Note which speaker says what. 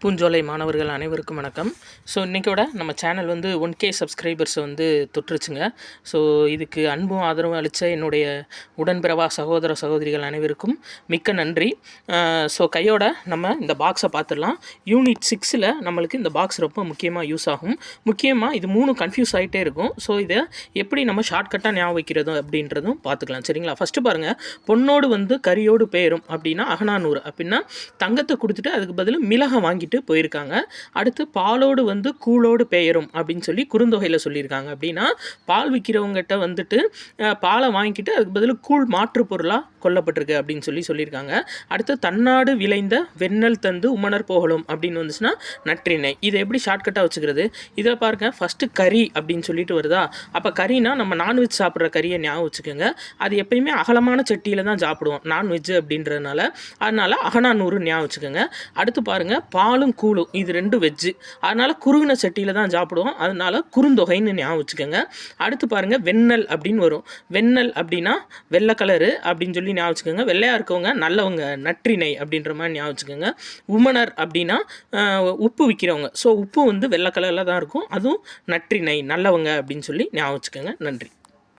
Speaker 1: பூஞ்சோலை மாணவர்கள் அனைவருக்கும் வணக்கம். ஸோ இன்றைக்கோட நம்ம சேனல் வந்து 1K சப்ஸ்கிரைபர்ஸை வந்து தொற்றுச்சுங்க. ஸோ இதுக்கு அன்பும் ஆதரவும் அளித்த என்னுடைய உடன்பிறவா சகோதர சகோதரிகள் அனைவருக்கும் மிக்க நன்றி. ஸோ கையோட நம்ம இந்த பாக்ஸை பார்த்துடலாம். யூனிட் 6ல் நம்மளுக்கு இந்த பாக்ஸ் ரொம்ப முக்கியமாக யூஸ் ஆகும். முக்கியமாக இது 3 கன்ஃபியூஸ் ஆகிட்டே இருக்கும். ஸோ இதை எப்படி நம்ம ஷார்ட்கட்டாக ஞாபகம் வைக்கிறதும் அப்படின்றதும் பார்த்துக்கலாம். சரிங்களா? ஃபஸ்ட்டு பாருங்கள், பொண்ணோடு வந்து கரியோடு பெயரும் அப்படின்னா அகநானூறு அப்படின்னா தங்கத்தை கொடுத்துட்டு அதுக்கு பதில் மிளகை வாங்கிட்டு போயிருக்காங்க. அடுத்து பாலோடு வந்து கூழோடு பெயரும் அப்படின்னு சொல்லி குறுந்தொகையில் சொல்லியிருக்காங்க. அப்படின்னா பால் விற்கிறவங்ககிட்ட வந்துட்டு பாலை வாங்கிக்கிட்டு அதுக்கு பதில் கூழ் மாற்று பொருளாக கொல்லப்பட்டிருக்கு அப்படின்னு சொல்லியிருக்காங்க. அடுத்து தன்னாடு விளைந்த வெண்ணெல் தந்து உமனர் போகலும் அப்படின்னு வந்துச்சுன்னா நற்றிணை. இதை எப்படி ஷார்ட்கட்டாக வச்சுக்கிறது? இதை பாருங்க, ஃபஸ்ட்டு கறி அப்படின்னு சொல்லிட்டு வருதா, அப்போ கறினா நம்ம நான்வெஜ் சாப்பிட்ற கறியை ஞாபகம் வச்சுக்கோங்க. அது எப்பயுமே அகலமான சட்டியில் தான் சாப்பிடுவோம் நான்வெஜ் அப்படின்றதுனால, அதனால் அகநானூறு ஞாபகம் வச்சுக்கோங்க. அடுத்து பாருங்கள், பாலும் கூழும் இது 2 வெஜ்ஜு, அதனால் குறுகின சட்டியில் தான் சாப்பிடுவோம், அதனால் குறுந்தொகைன்னு ஞாபகம் வச்சுக்கோங்க. அடுத்து பாருங்கள், வெண்ணெல் அப்படின்னு வரும். வெண்ணெல் அப்படின்னா வெள்ளை கலரு அப்படின்னு சொல்லி ஞாபகம் வச்சுக்கோங்க. வெள்ளையாக இருக்கவங்க நல்லவங்க, நற்றிணை அப்படின்ற மாதிரி ஞாபகம் வச்சுக்கோங்க. உமனர் அப்படின்னா உப்பு விற்கிறவங்க. ஸோ உப்பு வந்து வெள்ளை கலரில் தான் இருக்கும், அதுவும் நற்றிணை நல்லவங்க அப்படின்னு சொல்லி ஞாபகம் வச்சுக்கோங்க. நன்றி.